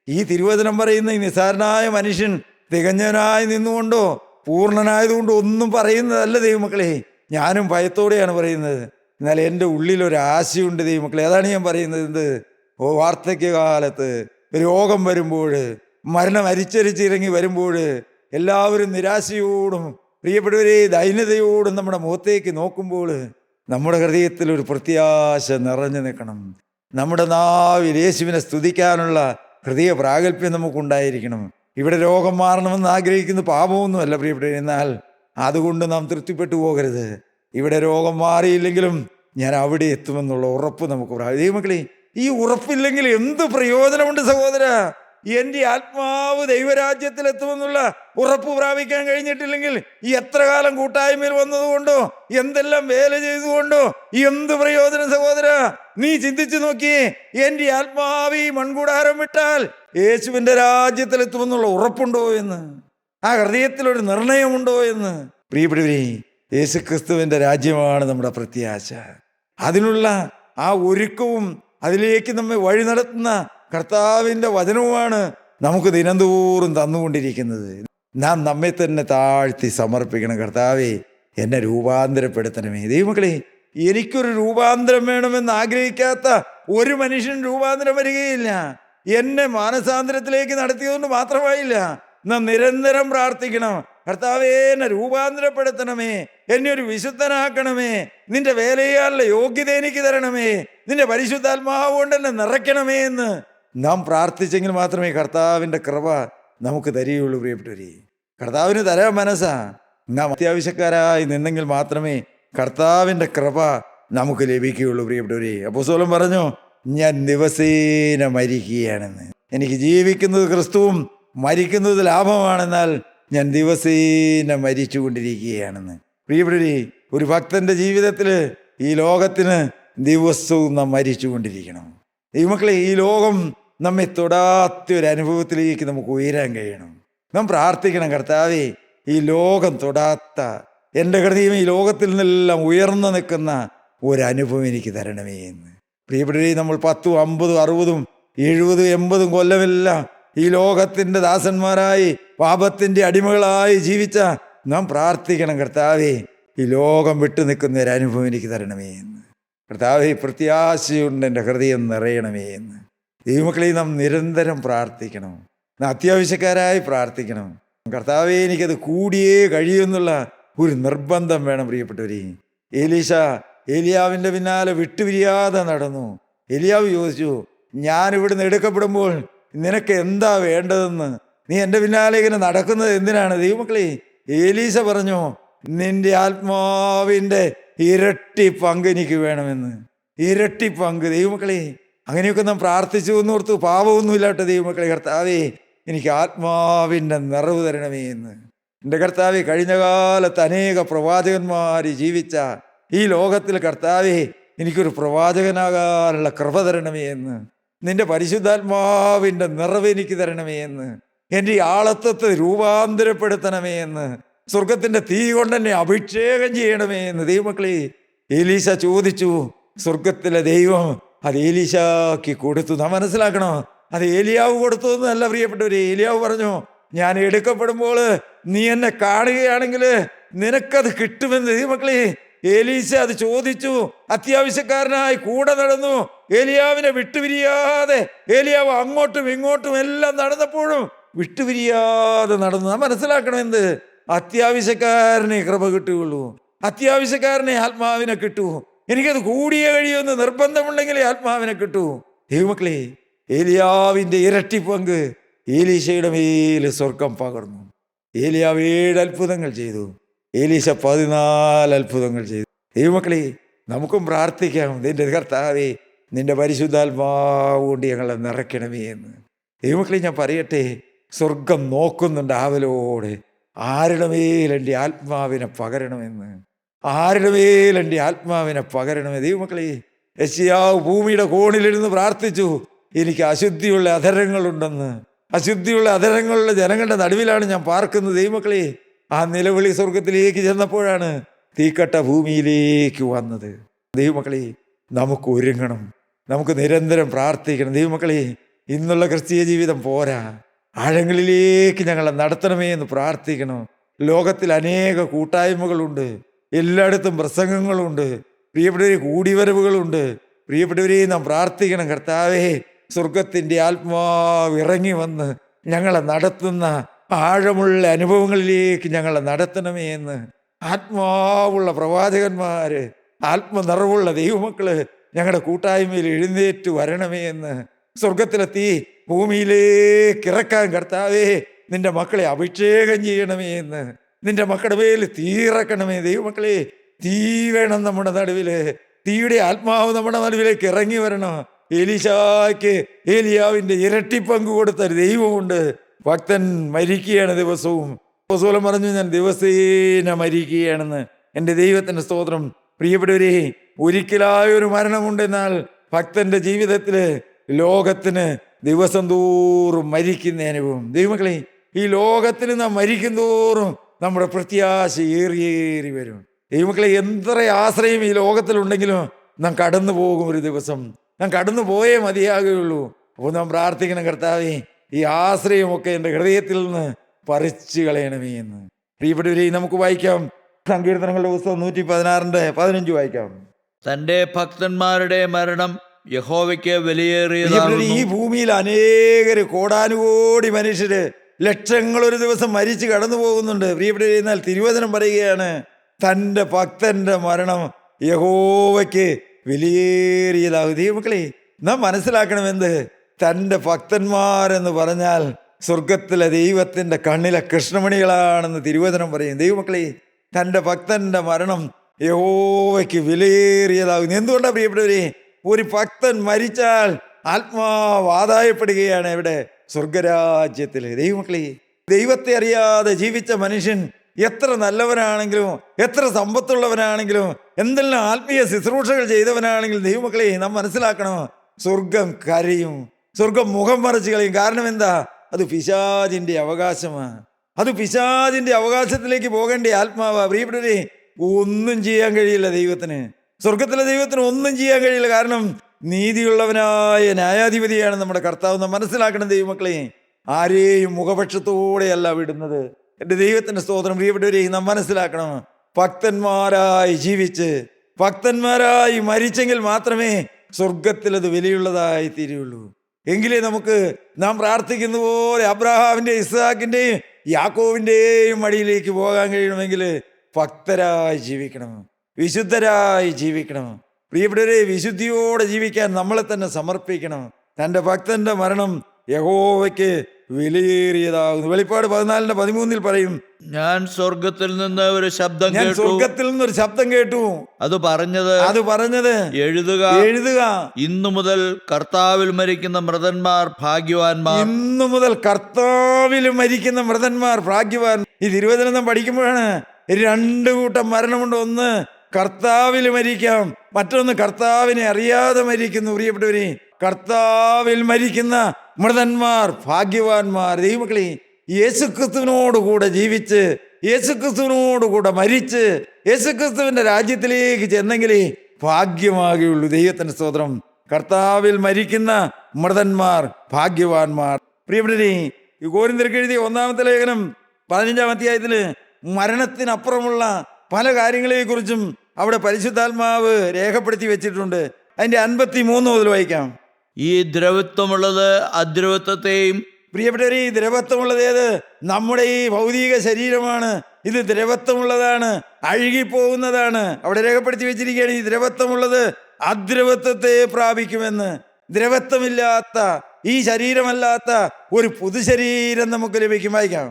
ഈ തിരുവചനം പറയുന്ന ഈ നിസ്സാരനായ മനുഷ്യൻ തികഞ്ഞവനായി നിന്നുകൊണ്ടോ പൂർണ്ണനായതുകൊണ്ടോ ഒന്നും പറയുന്നതല്ല ദൈവമക്കളെ. ഞാനും ഭയത്തോടെയാണ് പറയുന്നത്. എന്നാൽ എൻ്റെ ഉള്ളിലൊരാശയുണ്ട് ദൈവമക്കളെ. അതാണ് ഞാൻ പറയുന്നത്. എന്ത്? വാർദ്ധക്യകാലത്ത് രോഗം വരുമ്പോൾ, മരണം അരിച്ചരിച്ചിറങ്ങി വരുമ്പോൾ, എല്ലാവരും നിരാശയോടും പ്രിയപ്പെട്ടവരെ ദൈന്യതയോടും നമ്മുടെ മുഖത്തേക്ക് നോക്കുമ്പോൾ നമ്മുടെ ഹൃദയത്തിൽ ഒരു പ്രത്യാശ നിറഞ്ഞു നിൽക്കണം. നമ്മുടെ നാവിൽ യേശുവിനെ സ്തുതിക്കാനുള്ള ഹൃദയ പ്രാഗൽഭ്യം നമുക്കുണ്ടായിരിക്കണം. ഇവിടെ രോഗം മാറണമെന്ന് ആഗ്രഹിക്കുന്ന പാപമൊന്നുമല്ല പ്രിയപ്പെട്ടവരെ. എന്നാൽ അതുകൊണ്ട് നാം തൃപ്തിപ്പെട്ടു പോകരുത്. ഇവിടെ രോഗം മാറിയില്ലെങ്കിലും ഞാൻ അവിടെ എത്തുമെന്നുള്ള ഉറപ്പ് നമുക്ക് ദൈവമക്കളെ, ഈ ഉറപ്പില്ലെങ്കിൽ എന്ത് പ്രയോജനമുണ്ട് സഹോദര? എൻ്റെ ആത്മാവ് ദൈവരാജ്യത്തിൽ എത്തുമെന്നുള്ള ഉറപ്പ് പ്രാപിക്കാൻ കഴിഞ്ഞിട്ടില്ലെങ്കിൽ ഈ എത്ര കാലം കൂട്ടായ്മയിൽ വന്നതുകൊണ്ടോ എന്തെല്ലാം വേല ചെയ്തുകൊണ്ടോ എന്ത് പ്രയോജനം സഹോദര? നീ ചിന്തിച്ചു നോക്കിയേ, എൻ്റെ ആത്മാവ് ഈ മൺകൂടാരം വിട്ടാൽ യേശുവിൻ്റെ രാജ്യത്തിൽ എത്തുമെന്നുള്ള ഉറപ്പുണ്ടോ എന്ന്, ആ ഹൃദയത്തിലൊരു നിർണയമുണ്ടോ എന്ന്. പ്രിയപ്പെട്ടവരെ, യേശുക്രിസ്തുവിൻ്റെ രാജ്യമാണ് നമ്മുടെ പ്രത്യാശ. അതിനുള്ള ആ ഒരുക്കവും അതിലേക്ക് നമ്മെ വഴി നടത്തുന്ന കർത്താവിൻ്റെ വചനവുമാണ് നമുക്ക് ദിനംതോറും തന്നുകൊണ്ടിരിക്കുന്നത്. നാം നമ്മെ തന്നെ താഴ്ത്തി സമർപ്പിക്കണം. കർത്താവേ, എന്നെ രൂപാന്തരപ്പെടുത്തണമേ. ദൈവമക്കളെ, എനിക്കൊരു രൂപാന്തരം വേണമെന്ന് ആഗ്രഹിക്കാത്ത ഒരു മനുഷ്യൻ രൂപാന്തരം വരികയില്ല. എന്നെ മാനസാന്തരത്തിലേക്ക് നടത്തിയതുകൊണ്ട് മാത്രമായില്ല, നാം നിരന്തരം പ്രാർത്ഥിക്കണം. കർത്താവേ, എന്നെ രൂപാന്തരപ്പെടുത്തണമേ, എന്നെ ഒരു വിശുദ്ധനാക്കണമേ, നിന്റെ വേലയാലുള്ള യോഗ്യത എനിക്ക് തരണമേ, നിന്റെ പരിശുദ്ധാത്മാവ് കൊണ്ട് എന്നെ നിറയ്ക്കണമേ എന്ന് നാം പ്രാർത്ഥിച്ചെങ്കിൽ മാത്രമേ കർത്താവിൻ്റെ കൃപ നമുക്ക് തരികയുള്ളൂ. പ്രിയപ്പെട്ടവരെ, കർത്താവിന് തരാൻ മനസ്സാ, നാം അത്യാവശ്യക്കാരായി നിന്നെങ്കിൽ മാത്രമേ കർത്താവിൻ്റെ കൃപ നമുക്ക് ലഭിക്കുകയുള്ളൂ. പ്രിയപ്പെട്ടവരെ, അപ്പോസ്തലൻ പറഞ്ഞു, ഞാൻ ദിവസേന മരിക്കുകയാണെന്ന്. എനിക്ക് ജീവിക്കുന്നത് ക്രിസ്തുവും മരിക്കുന്നത് ലാഭമാണെന്നാൽ ഞാൻ ദിവസേന മരിച്ചു കൊണ്ടിരിക്കുകയാണെന്ന്. പ്രിയപ്പെട്ടവരെ, ഒരു ഭക്തന്റെ ജീവിതത്തിൽ ഈ ലോകത്തിന് ദിവസവും നാം മരിച്ചു കൊണ്ടിരിക്കണം. ദൈവമക്കളെ, ഈ ലോകം നമ്മെ തൊടാത്ത ഒരു അനുഭവത്തിലേക്ക് നമുക്ക് ഉയരാൻ കഴിയണം. നാം പ്രാർത്ഥിക്കണം, കർത്താവേ, ഈ ലോകം തൊടാത്ത എൻ്റെ ഹൃദയം ഈ ലോകത്തിൽ നിന്നെല്ലാം ഉയർന്നു നിൽക്കുന്ന ഒരനുഭവം എനിക്ക് തരണമേ എന്ന്. പ്രിയപ്പെട്ടവരെ, നമ്മൾ 10, 50, 60, 70, 80 കൊല്ലമെല്ലാം ഈ ലോകത്തിൻ്റെ ദാസന്മാരായി പാപത്തിൻ്റെ അടിമകളായി ജീവിച്ച നാം പ്രാർത്ഥിക്കണം, കർത്താവേ, ഈ ലോകം വിട്ടു നിൽക്കുന്ന ഒരു അനുഭവം എനിക്ക് തരണമേ എന്ന്. കർത്താവേ, പ്രത്യാശയുണ്ട് എൻ്റെ ഹൃദയം നിറയണമേ എന്ന്. ദൈവമക്കളെ, നാം നിരന്തരം പ്രാർത്ഥിക്കണം, നാം അത്യാവശ്യക്കാരായി പ്രാർത്ഥിക്കണം. കർത്താവേ, എനിക്കത് കൂടിയേ കഴിയുമെന്നുള്ള ഒരു നിർബന്ധം വേണം. പ്രിയപ്പെട്ടവരെ, ഏലീശ ഏലിയാവിൻ്റെ പിന്നാലെ വിട്ടുപിരിയാതെ നടന്നു. ഏലിയാവ് ചോദിച്ചു, ഞാൻ ഇവിടുന്ന് എടുക്കപ്പെടുമ്പോൾ നിനക്ക് എന്താ വേണ്ടതെന്ന്, നീ എൻ്റെ പിന്നാലെ ഇങ്ങനെ നടക്കുന്നത് എന്തിനാണ്? ദൈവമക്കളെ, ഏലീശ പറഞ്ഞു, നിന്റെ ആത്മാവിൻ്റെ ഇരട്ടി പങ്ക് എനിക്ക് വേണമെന്ന്. ഇരട്ടി പങ്ക്. ദൈവമക്കളെ, അങ്ങനെയൊക്കെ നാം പ്രാർത്ഥിച്ചു എന്നോർത്ത് പാപമൊന്നുമില്ലാത്ത ദൈവമക്കളെ, കർത്താവേ എനിക്ക് ആത്മാവിൻ്റെ നിറവ് തരണമേ എന്ന്. എൻ്റെ കർത്താവേ, കഴിഞ്ഞ കാലത്ത് അനേക പ്രവാചകന്മാർ ജീവിച്ച ഈ ലോകത്തിൽ കർത്താവേ എനിക്കൊരു പ്രവാചകനാകാനുള്ള കൃപ തരണമേ എന്ന്. നിന്റെ പരിശുദ്ധാത്മാവിൻ്റെ നിറവ് എനിക്ക് തരണമേ എന്ന്. എൻ്റെ ഈ ആളത്വത്തെ രൂപാന്തരപ്പെടുത്തണമേ എന്ന്. സ്വർഗത്തിൻ്റെ തീ കൊണ്ട് എന്നെ അഭിഷേകം ചെയ്യണമേ എന്ന്. ദൈവമക്കളെ, എലീശ ചോദിച്ചു, സ്വർഗത്തിലെ ദൈവം അത് എലീശാക്ക് കൊടുത്തു. നാം മനസ്സിലാക്കണം, അത് ഏലിയാവ് കൊടുത്തു എന്നല്ല പ്രിയപ്പെട്ടവരെ. ഏലിയാവ് പറഞ്ഞു, ഞാൻ എടുക്കപ്പെടുമ്പോൾ നീ എന്നെ കാണുകയാണെങ്കിൽ നിനക്കത് കിട്ടുമെന്ന്. ദൈവമക്കളെ, എലീശ അത് ചോദിച്ചു. അത്യാവശ്യക്കാരനായി കൂടെ നടന്നു. ഏലിയാവിനെ വിട്ടുപിരിയാതെ ഏലിയാവ് അങ്ങോട്ടും ഇങ്ങോട്ടും എല്ലാം നടന്നപ്പോഴും വിട്ടുപിരിയാതെ നടന്നു. നാം മനസ്സിലാക്കണം, എന്ത് അത്യാവശ്യക്കാരനെ കൃപ കിട്ടുകയുള്ളൂ. അത്യാവശ്യക്കാരനെ ആത്മാവിനെ കിട്ടൂ. എനിക്കത് കൂടിയേ കഴിയുമെന്ന് നിർബന്ധമുണ്ടെങ്കിലേ ആത്മാവിനെ കിട്ടൂ. ദൈവമക്കളെ, ഏലിയാവിൻ്റെ ഇരട്ടി പങ്ക് എലീശയുടെ മേൽ സ്വർഗം പകർന്നു. ഏലിയാവ് 7 അത്ഭുതങ്ങൾ ചെയ്തു. എലീശ 14 അത്ഭുതങ്ങൾ ചെയ്തു. ദൈവമക്കളെ, നമുക്കും പ്രാർത്ഥിക്കാം, നിന്റെ കർത്താവേ നിന്റെ പരിശുദ്ധാത്മാവ് കൊണ്ട് ഞങ്ങളെ നിറയ്ക്കണമേ എന്ന്. ദൈവമക്കളെ, ഞാൻ പറയട്ടെ, സ്വർഗം നോക്കുന്നുണ്ട് ആവലോടെ. ആരുടെ മേൽ എൻ്റെ ആത്മാവിനെ പകരണമെന്ന്, ആരുടെ മേൽ എൻ്റെ ആത്മാവിനെ പകരണമേ. ദൈവമക്കളെ, യെശയ്യാവ് ഭൂമിയുടെ കോണിലിരുന്ന് പ്രാർത്ഥിച്ചു, എനിക്ക് അശുദ്ധിയുള്ള അധരങ്ങളുണ്ടെന്ന്. അശുദ്ധിയുള്ള അധരങ്ങളുള്ള ജനങ്ങളുടെ നടുവിലാണ് ഞാൻ പാർക്കുന്നത്. ദൈവമക്കളെ, ആ നിലവിളി സ്വർഗത്തിലേക്ക് ചെന്നപ്പോഴാണ് തീക്കട്ട ഭൂമിയിലേക്ക് വന്നത്. ദൈവമക്കളെ, നമുക്ക് ഒരുങ്ങണം, നമുക്ക് നിരന്തരം പ്രാർത്ഥിക്കണം. ദൈവമക്കളെ, ഇന്നുള്ള ക്രിസ്തീയ ജീവിതം പോരാ, ആഴങ്ങളിലേക്ക് ഞങ്ങളെ നടത്തണമേ എന്ന് പ്രാർത്ഥിക്കണം. ലോകത്തിൽ അനേക കൂട്ടായ്മകളുണ്ട്, എല്ലായിടത്തും പ്രസംഗങ്ങളുണ്ട്, പ്രിയപ്പെട്ടവരെ കൂടിവരവുകളുണ്ട്. പ്രിയപ്പെട്ടവരെ, നാം പ്രാർത്ഥിക്കണം, കർത്താവേ സ്വർഗത്തിൻ്റെ ആത്മാവ് ഇറങ്ങി വന്ന് ഞങ്ങളെ നടത്തുന്ന ആഴമുള്ള അനുഭവങ്ങളിലേക്ക് ഞങ്ങളെ നടത്തണമേ എന്ന്. ആത്മാവുള്ള പ്രവാചകന്മാര്, ആത്മനിറവുള്ള ദൈവമക്കള് ഞങ്ങളുടെ കൂട്ടായ്മയിൽ എഴുന്നേറ്റ് വരണമേ എന്ന്. സ്വർഗത്തിലെത്തി ഭൂമിയിലേക്ക് ഇറക്കാൻ കർത്താവേ നിന്റെ മക്കളെ അഭിഷേകം ചെയ്യണമേ എന്ന്. നിന്റെ മക്കളുടെ മേൽ തീയിറക്കണമേ. ദൈവമക്കളെ, തീ വേണം നമ്മുടെ നടുവില്. തീയുടെ ആത്മാവ് നമ്മുടെ നടുവിലേക്ക് ഇറങ്ങി വരണം. എലീശായ്ക്ക് ഏലിയാവിൻ്റെ ഇരട്ടി പങ്ക് കൊടുത്ത ഒരു ദൈവമുണ്ട്. ഭക്തൻ മരിക്കുകയാണ് ദിവസവും. അപ്പോസ്തലൻ പറഞ്ഞു, ഞാൻ ദിവസേന മരിക്കുകയാണെന്ന്. എൻ്റെ ദൈവത്തിൻ്റെ സ്തോത്രം. പ്രിയപ്പെട്ടവരെ, ഒരിക്കലായൊരു മരണമുണ്ടെന്നാൽ ഭക്തന്റെ ജീവിതത്തിൽ ലോകത്തിന് ദിവസം തോറും മരിക്കുന്ന അനുഭവം. ദൈവമക്കളെ, ഈ ലോകത്തിന് നാം മരിക്കും തോറും നമ്മുടെ പ്രത്യാശ ഏറിയേറി വരും. ദൈവമക്കളെ, എത്ര ആശ്രയം ഈ ലോകത്തിലുണ്ടെങ്കിലും നാം കടന്നു പോകും. ഒരു ദിവസം നാം കടന്നു പോയേ മതിയാകുകയുള്ളൂ. അപ്പോൾ നാം പ്രാർത്ഥിക്കണം, കർത്താവേ ഈ ആശ്രയമൊക്കെ എൻ്റെ ഹൃദയത്തിൽ നിന്ന് പറിച്ചു കളയണമേ എന്ന്. പ്രിയപ്പെട്ടവരെ, നമുക്ക് വായിക്കാം സങ്കീർത്തനങ്ങളുടെ പുസ്തകം 116:15 വായിക്കാം. തൻ്റെ ഭക്തന്മാരുടെ മരണം യഹോവയ്ക്ക് വിലയേറിയതാണ്. ഈ ഭൂമിയിൽ അനേകര്, കോടാനുകോടി മനുഷ്യര്, ലക്ഷങ്ങൾ ഒരു ദിവസം മരിച്ചു കടന്നു പോകുന്നുണ്ട്. പ്രിയപ്പെട്ടവരെ, എന്നാൽ തിരുവചനം പറയുകയാണ്, തൻ്റെ ഭക്തന്റെ മരണം യഹോവയ്ക്ക് വിലയേറിയതാകും. ദൈവമക്കളെ, നാം മനസ്സിലാക്കണം, എന്ത് തൻ്റെ ഭക്തന്മാരെന്ന് പറഞ്ഞാൽ സ്വർഗത്തിലെ ദൈവത്തിൻ്റെ കണ്ണിലെ കൃഷ്ണമണികളാണെന്ന് തിരുവചനം പറയും. ദൈവമക്കളെ, തൻ്റെ ഭക്തന്റെ മരണം യഹോവയ്ക്ക് വിലയേറിയതാകുന്നു. എന്തുകൊണ്ടാണ് പ്രിയപ്പെട്ടവരെ? ഒരു ഭക്തൻ മരിച്ചാൽ ആത്മാവ് ആദായപ്പെടുകയാണ്. എവിടെ? സ്വർഗരാജ്യത്തിൽ. ദൈവമക്കളെ, ദൈവത്തെ അറിയാതെ ജീവിച്ച മനുഷ്യൻ എത്ര നല്ലവനാണെങ്കിലും, എത്ര സമ്പത്തുള്ളവനാണെങ്കിലും, എന്തെല്ലാം ആത്മീയ ശുശ്രൂഷകൾ ചെയ്തവനാണെങ്കിലും, ദൈവമക്കളെ നാം മനസ്സിലാക്കണം, സ്വർഗം കരയും, സ്വർഗം മുഖം മറച്ചു കളയും. കാരണം എന്താ? അത് പിശാചിന്റെ അവകാശമാണ്. അത് പിശാചിന്റെ അവകാശത്തിലേക്ക് പോകേണ്ട ആത്മാവാ. പ്രിയപ്പെട്ടവരെ, ഒന്നും ചെയ്യാൻ കഴിയില്ല ദൈവത്തിന്. സ്വർഗത്തിലെ ദൈവത്തിന് ഒന്നും ചെയ്യാൻ കഴിയില്ല. കാരണം നീതിയുള്ളവനായ ന്യായാധിപതിയാണ് നമ്മുടെ കർത്താവ്. നാം മനസ്സിലാക്കണം ദൈവമക്കളെ, ആരെയും മുഖപക്ഷത്തോടെയല്ല വിടുന്നത്. എൻ്റെ ദൈവത്തിൻ്റെ സ്തോത്രം. പ്രിയപ്പെട്ടവരെ, നാം മനസ്സിലാക്കണം, ഭക്തന്മാരായി ജീവിച്ച് ഭക്തന്മാരായി മരിച്ചെങ്കിൽ മാത്രമേ സ്വർഗത്തിലത് വിലയുള്ളതായി തീരുള്ളൂ. എങ്കിലേ നമുക്ക് നാം പ്രാർത്ഥിക്കുന്ന പോലെ അബ്രഹാമിൻ്റെയും ഇസ്ഹാക്കിൻ്റെയും യാക്കോവിൻ്റെയും മടിയിലേക്ക് പോകാൻ കഴിയണമെങ്കിൽ ഭക്തരായി ജീവിക്കണം, വിശുദ്ധരായി ജീവിക്കണം. പ്രിയപ്പെട്ടവരെ, വിശുദ്ധിയോടെ ജീവിക്കാൻ നമ്മളെ തന്നെ സമർപ്പിക്കണം. തൻ്റെ ഭക്തന്റെ മരണം യഹോവയ്ക്ക് വിലയേറിയതാകുന്നു. വെളിപ്പാട് 14:13 പറയും, ഞാൻ സ്വർഗത്തിൽ നിന്ന് ഒരു ശബ്ദം ഞാൻ കേട്ടു. സ്വർഗത്തിൽ നിന്നൊരു ശബ്ദം കേട്ടു. അത് പറഞ്ഞത് എഴുതുക, ഇന്നു മുതൽ കർത്താവിൽ മരിക്കുന്ന മൃതന്മാർ ഭാഗ്യവാന്മാർ. ഇന്നു മുതൽ കർത്താവിൽ മരിക്കുന്ന മൃതന്മാർ ഭാഗ്യവാൻ. ഈ തിരുവചനം പഠിക്കുമ്പോഴാണ് രണ്ട് കൂട്ടം മരണമുണ്ട്. ഒന്ന് കർത്താവിൽ മരിക്കാം, മറ്റൊന്ന് കർത്താവിനെ അറിയാതെ മരിക്കുന്നു. പ്രിയപ്പെട്ടവരെ, കർത്താവിൽ മരിക്കുന്ന മൃതന്മാർ ഭാഗ്യവാന്മാർ. ദൈവമക്കളെ, യേശുക്രിസ്തുവിനോടുകൂടെ ജീവിച്ച് യേശുക്രിസ്തുവിനോടുകൂടെ മരിച്ച് യേശുക്രിസ്തുവിന്റെ രാജ്യത്തിലേക്ക് ചെന്നെങ്കിലേ ഭാഗ്യമാകുള്ളൂ. ദൈവത്തിന്റെ സ്തോത്രം. കർത്താവിൽ മരിക്കുന്ന മൃതന്മാർ ഭാഗ്യവാന്മാർ. പ്രിയപ്പെട്ടവരെ, ഈ കൊരിന്ത്യർക്ക് എഴുതിയ 1-ാമത്തെ ലേഖനം 15-ാം അധ്യായത്തില് മരണത്തിനപ്പുറമുള്ള പല കാര്യങ്ങളെക്കുറിച്ചും അവിടെ പരിശുദ്ധാത്മാവ് രേഖപ്പെടുത്തി വെച്ചിട്ടുണ്ട്. അതിന്റെ 53 മുതൽ വായിക്കാം. ഈ ദ്രവത്വമുള്ളത് അദ്രവത്വത്തെയും. പ്രിയപ്പെട്ടവരെ, ഈ ദ്രവത്വമുള്ളത് ഏത്? നമ്മുടെ ഈ ഭൗതിക ശരീരമാണ്. ഇത് ദ്രവത്വമുള്ളതാണ്, അഴുകിപ്പോകുന്നതാണ്. അവിടെ രേഖപ്പെടുത്തി വെച്ചിരിക്കുകയാണ്, ഈ ദ്രവത്വമുള്ളത് അദ്രവത്വത്തെ പ്രാപിക്കുമെന്ന്. ദ്രവത്വമില്ലാത്ത ഈ ശരീരമല്ലാത്ത ഒരു പുതുശരീരം നമുക്ക് ലഭിക്കും. വായിക്കാം.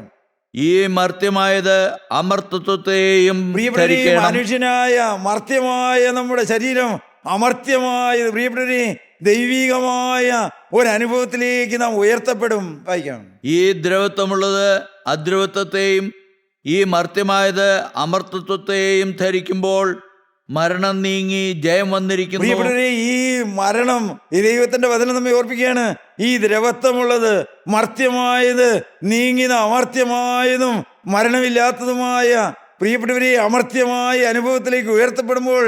ഈ മർത്യമായത് അമർത്തത്വത്തെയും. മനുഷ്യനായ മർത്യമായ നമ്മുടെ ശരീരം അമർത്യമായത്. പ്രിയപ്പെട്ടവരെ, ദൈവികമായ ഒരനുഭവത്തിലേക്ക് നാം ഉയർത്തപ്പെടും. വായിക്കാം. ഈ ദ്രവത്വമുള്ളത് അദ്രവത്വത്തെയും ഈ മർത്യമായത് അമർത്തത്വത്തെയും ധരിക്കുമ്പോൾ മരണം നീങ്ങി ജയം വന്നിരിക്കുന്നു. ഈ മരണം, ഈ ദൈവത്തിന്റെ വചനം നമ്മെ ഓർപ്പിക്കുകയാണ്. ഈ ദ്രവത്വമുള്ളത് മർത്യമായത് നീങ്ങിന അമർത്യമായതും മരണമില്ലാത്തതുമായ പ്രിയപ്പെട്ടവരെ അമർത്യമായ അനുഭവത്തിലേക്ക് ഉയർത്തപ്പെടുമ്പോൾ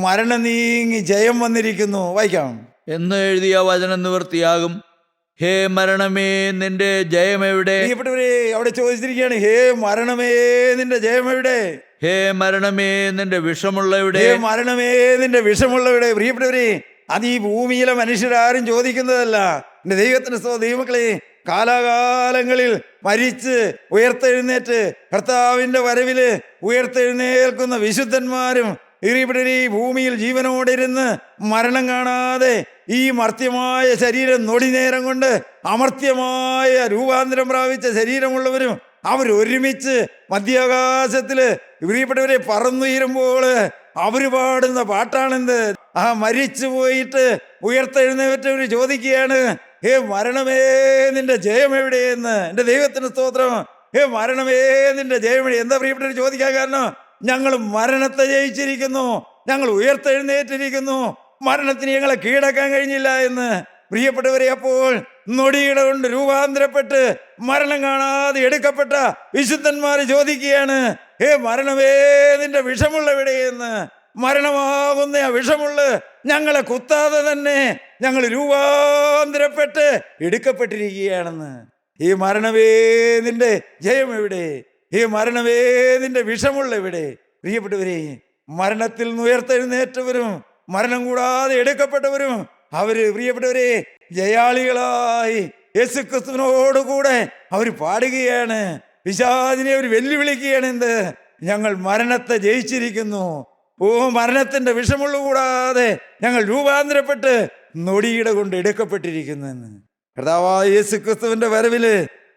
മരണം നീങ്ങി ജയം വന്നിരിക്കുന്നു. വായിക്കാം. എന്ന് എഴുതിയ വചനം നിവൃത്തിയാകും. ഹേ മരണമേ, നിന്റെ ജയം എവിടെ? പ്രിയപ്പെട്ടവരെ, അവിടെ ചോദിച്ചിരിക്കുകയാണ്, ഹേ മരണമേ, നിന്റെ ജയം എവിടെ? ഹേ മരണമേ, നിന്റെ വിഷമുള്ള എവിടെ? ഹേ മരണമേ, നിന്റെ വിഷമുള്ള എവിടെ? പ്രിയപ്പെട്ടവരെ, അത് ഈ ഭൂമിയിലെ മനുഷ്യരാരും ചോദിക്കുന്നതല്ല. എന്റെ ദൈവത്തിന് ദൈവമക്കളെ, കാലാകാലങ്ങളിൽ മരിച്ച് ഉയർത്തെഴുന്നേറ്റ് കർത്താവിന്റെ വരവില് ഉയർത്തെഴുന്നേൽക്കുന്ന വിശുദ്ധന്മാരും ഈ ഭൂമിയിൽ ജീവനോടിരുന്ന് മരണം കാണാതെ ഈ മർത്യമായ ശരീരം നൊടിനേരം കൊണ്ട് അമർത്യമായ രൂപാന്തരം പ്രാപിച്ച ശരീരമുള്ളവരും അവരൊരുമിച്ച് മധ്യാകാശത്തില് പ്രിയപ്പെട്ടവരെ പറന്നുയരുമ്പോൾ അവര് പാടുന്ന പാട്ടാണെന്ത്? ആ മരിച്ചു പോയിട്ട് ഉയർത്തെഴുന്നേറ്റവര് ചോദിക്കുകയാണ്, ഹേ മരണമേ, നിന്റെ ജയം എവിടെയെന്ന്. എന്റെ ദൈവത്തിന് സ്തോത്രം. ഹേ മരണമേ, നിന്റെ ജയം എവിടെ? എന്താ പ്രിയപ്പെട്ടവർ ചോദിക്കാൻ കാരണം? ഞങ്ങൾ മരണത്തെ ജയിച്ചിരിക്കുന്നു, ഞങ്ങൾ ഉയർത്തെഴുന്നേറ്റിരിക്കുന്നു, മരണത്തിന് ഞങ്ങളെ കീഴടക്കാൻ കഴിഞ്ഞില്ല എന്ന്. പ്രിയപ്പെട്ടവരെ, അപ്പോൾ നൊടിയുടെ കൊണ്ട് രൂപാന്തരപ്പെട്ട് മരണം കാണാതെ എടുക്കപ്പെട്ട വിശുദ്ധന്മാര് ചോദിക്കുകയാണ്, ഹേ മരണമേ, നിന്റെ വിഷമുള്ള എവിടെയെന്ന്. മരണമാകുന്ന ആ വിഷമുള്ള ഞങ്ങളെ കുത്താതെ തന്നെ ഞങ്ങൾ രൂപാന്തരപ്പെട്ട് എടുക്കപ്പെട്ടിരിക്കുകയാണെന്ന്. ഈ മരണമേ, നിന്റെ ജയം എവിടെ? ഈ മരണമേ, നിന്റെ വിഷമുള്ള എവിടെ? പ്രിയപ്പെട്ടവരെ, മരണത്തിൽ നിന്ന് ഉയർത്തെഴുന്നേറ്റവരും മരണം കൂടാതെ എടുക്കപ്പെട്ടവരും അവര് പ്രിയപ്പെട്ടവരെ ജയാളികളായി യേശുക്രിസ്തുവിനോടുകൂടെ അവർ പാടുകയാണ്. പിശാചിനെ അവർ വെല്ലുവിളിക്കുകയാണ്. എന്ത്? ഞങ്ങൾ മരണത്തെ ജയിച്ചിരിക്കുന്നു. ഓ, മരണത്തിന്റെ വിഷമുള്ള കൂടാതെ ഞങ്ങൾ രൂപാന്തരപ്പെട്ട് നൊടിയുടെ കൊണ്ട് എടുക്കപ്പെട്ടിരിക്കുന്നെന്ന്. കർത്താവായ യേശുക്രിസ്തുവിന്റെ വരവില്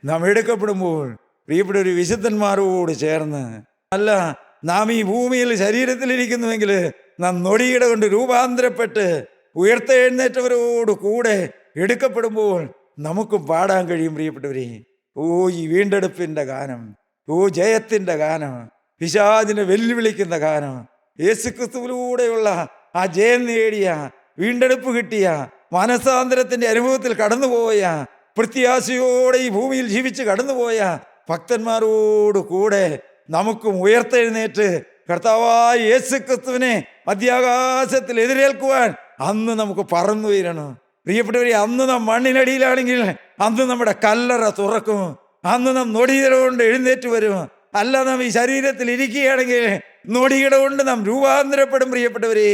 നാം എടുക്കപ്പെടുമ്പോൾ പ്രിയപ്പെട്ട ഒരു വിശുദ്ധന്മാരോട് ചേർന്ന് അല്ല നാം ഈ ഭൂമിയിൽ ശരീരത്തിലിരിക്കുന്നുവെങ്കിൽ നാം നൊടിയുടെ കൊണ്ട് രൂപാന്തരപ്പെട്ട് ഉയർത്തെഴുന്നേറ്റവരോട് കൂടെ എടുക്കപ്പെടുമ്പോൾ നമുക്ക് പാടാൻ കഴിയും. പ്രിയപ്പെട്ടവരെ, ഓ ഈ വീണ്ടെടുപ്പിന്റെ ഗാനം, ഓ ജയത്തിന്റെ ഗാനം, പിശാചിനെ വെല്ലുവിളിക്കുന്ന ഗാനം, യേശുക്രിസ്തുവിലൂടെയുള്ള ആ ജയം നേടിയ വീണ്ടെടുപ്പ് കിട്ടിയ മാനസാന്തരത്തിന്റെ അനുഭവത്തിൽ കടന്നുപോയ പ്രത്യാശയോടെ ഈ ഭൂമിയിൽ ജീവിച്ച് കടന്നുപോയ ഭക്തന്മാരോട് കൂടെ നമുക്കും ഉയർത്തെഴുന്നേറ്റ് കർത്താവായ യേശുക്രിസ്തുവിനെ മധ്യാകാശത്തിൽ എതിരേൽക്കുവാൻ അന്ന് നമുക്ക് പറന്നുയരണം. പ്രിയപ്പെട്ടവരെ, അന്ന് നാം മണ്ണിനടിയിലാണെങ്കിൽ അന്ന് നമ്മുടെ കല്ലറ തുറക്കും. അന്ന് നാം നൊടിയുടെ കൊണ്ട് എഴുന്നേറ്റ് വരും. അല്ല, നാം ഈ ശരീരത്തിൽ ഇരിക്കുകയാണെങ്കിൽ നൊടിയുടെ കൊണ്ട് നാം രൂപാന്തരപ്പെടും. പ്രിയപ്പെട്ടവരെ,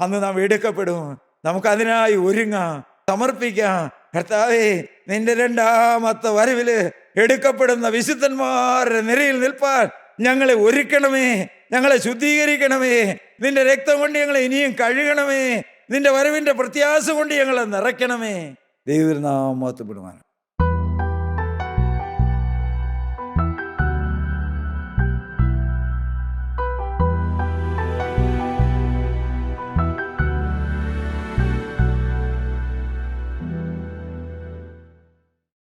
അന്ന് നാം എടുക്കപ്പെടും. നമുക്കതിനായി ഒരുങ്ങാം, സമർപ്പിക്കാം. കർത്താവേ, നിന്റെ രണ്ടാമത്തെ വരവില് എടുക്കപ്പെടുന്ന വിശുദ്ധന്മാരുടെ നിരയിൽ നിൽപ്പാൻ ഞങ്ങളെ ഒരുക്കണമേ, ഞങ്ങളെ ശുദ്ധീകരിക്കണമേ. നിന്റെ രക്തം കൊണ്ട് ഞങ്ങളെ ഇനിയും കഴുകണമേ. നിന്റെ വരവിന്റെ പ്രത്യാശ കൊണ്ട് ഞങ്ങളെ നിറയ്ക്കണമേ. ദൈവനാമം മഹത്വപ്പെടുവാൻ